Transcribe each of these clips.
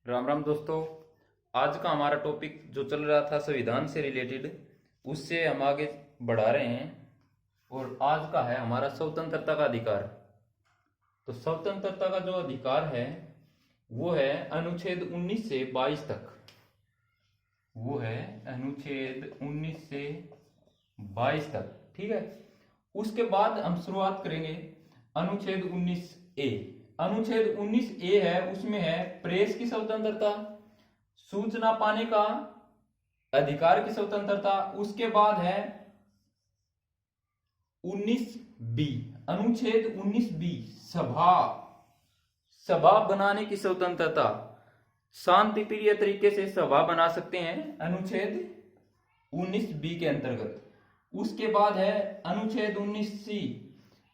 राम राम दोस्तों। आज का हमारा टॉपिक जो चल रहा था संविधान से रिलेटेड, उससे हम आगे बढ़ा रहे हैं और आज का है हमारा स्वतंत्रता का अधिकार। तो स्वतंत्रता का जो अधिकार है वो है अनुच्छेद 19 से 22 तक। वो है अनुच्छेद 19 से 22 तक, ठीक है। उसके बाद हम शुरुआत करेंगे अनुच्छेद 19A। अनुच्छेद 19A है, उसमें है प्रेस की स्वतंत्रता, सूचना पाने का अधिकार की स्वतंत्रता। उसके बाद है 19B, अनुच्छेद 19B सभा बनाने की स्वतंत्रता, शांति प्रिय तरीके से सभा बना सकते हैं अनुच्छेद 19B के अंतर्गत। उसके बाद है अनुच्छेद 19C,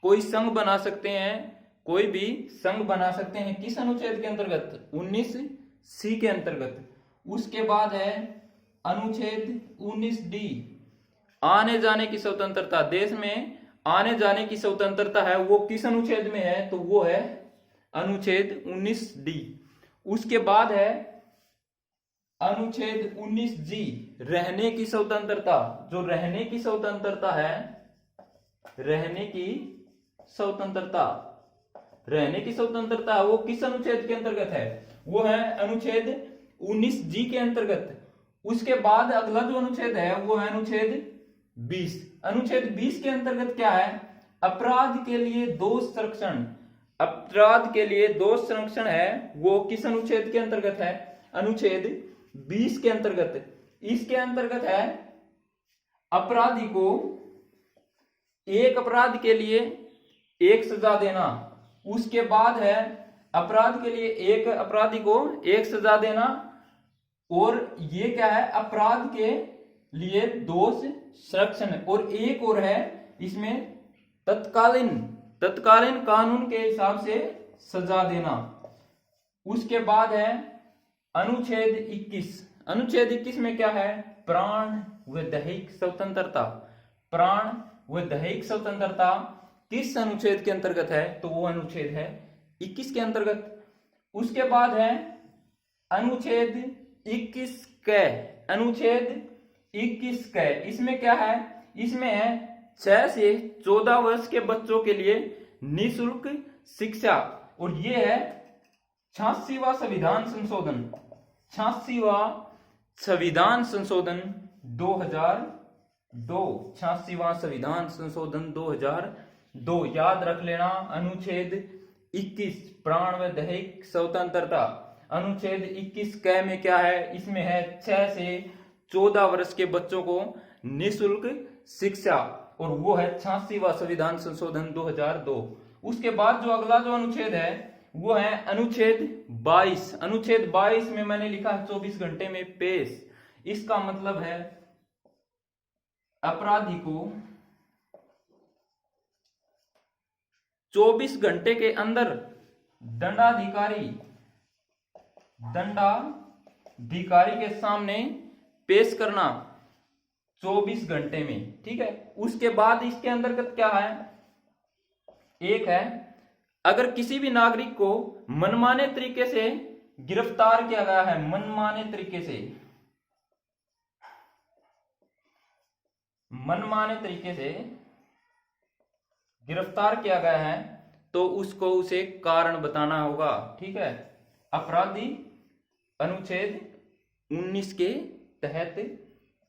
कोई संघ बना सकते हैं, कोई भी संघ बना सकते हैं। किस अनुच्छेद के अंतर्गत? 19C के अंतर्गत। उसके बाद है अनुच्छेद 19D, आने जाने की स्वतंत्रता, देश में आने जाने की स्वतंत्रता है, वो किस अनुच्छेद में है? तो वो है अनुच्छेद 19D। उसके बाद है अनुच्छेद 19G, रहने की स्वतंत्रता। जो रहने की स्वतंत्रता है, रहने की स्वतंत्रता वो किस अनुच्छेद के अंतर्गत है? वो है अनुच्छेद 19G के अंतर्गत। उसके बाद अगला जो अनुच्छेद है वो है अनुच्छेद 20। अनुच्छेद 20 के अंतर्गत क्या है? अपराध के लिए दोष संरक्षण। अपराध के लिए दोष संरक्षण है, वो किस अनुच्छेद के अंतर्गत है? अनुच्छेद 20 के अंतर्गत। इसके अंतर्गत है अपराधी को एक अपराध के लिए एक सजा देना। उसके बाद है अपराध के लिए एक अपराधी को एक सजा देना। और ये क्या है? अपराध के लिए दोष संरक्षण। और एक और है इसमें तत्कालीन कानून के हिसाब से सजा देना। उसके बाद है अनुच्छेद 21। अनुच्छेद 21 में क्या है? प्राण व दैहिक स्वतंत्रता। प्राण व दैहिक स्वतंत्रता किस अनुच्छेद के अंतर्गत है? तो वो अनुच्छेद है 21 के अंतर्गत। उसके बाद है अनुच्छेद 21 क। अनुच्छेद 21 क, इसमें क्या है? इसमें है 6 से 14 वर्ष के बच्चों के लिए निःशुल्क शिक्षा। और ये है 86वां संविधान संशोधन। 86वां संविधान संशोधन 2002। 86वां संविधान संशोधन 2002 याद रख लेना। अनुच्छेद 21 प्राण व दैहिक स्वतंत्रता। अनुच्छेद 21 क में क्या है? इसमें है 6 से 14 वर्ष के बच्चों को निःशुल्क शिक्षा, और वो है 86वां संविधान संशोधन 2002। उसके बाद जो अगला जो अनुच्छेद है वो है अनुच्छेद 22। अनुच्छेद 22 में मैंने लिखा है 24 घंटे में पेश। इसका मतलब है अपराधी को 24 घंटे के अंदर दंडाधिकारी के सामने पेश करना, 24 घंटे में, ठीक है। उसके बाद इसके अंतर्गत क्या है? एक है अगर किसी भी नागरिक को मनमाने तरीके से गिरफ्तार किया गया है, मनमाने तरीके से गिरफ्तार किया गया है, तो उसको उसे कारण बताना होगा, ठीक है। अपराधी अनुच्छेद 19 के तहत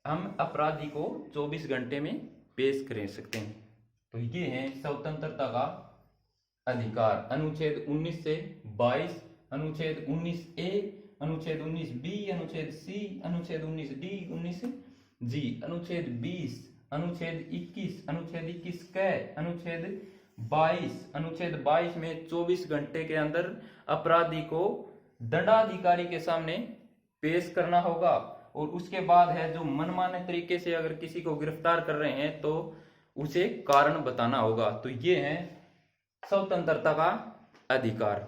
हम अपराधी को 24 घंटे में पेश कर सकते हैं। तो ये है स्वतंत्रता का अधिकार। अनुच्छेद 19 से 22, अनुच्छेद 19A, अनुच्छेद 19B, अनुच्छेद C, अनुच्छेद 19D, 19G, अनुच्छेद 20, अनुच्छेद 21, अनुच्छेद 21 क, अनुच्छेद 22। अनुच्छेद 22 में 24 घंटे के अंदर अपराधी को दंडाधिकारी के सामने पेश करना होगा। और उसके बाद है जो मनमाने तरीके से अगर किसी को गिरफ्तार कर रहे हैं तो उसे कारण बताना होगा। तो ये है स्वतंत्रता का अधिकार।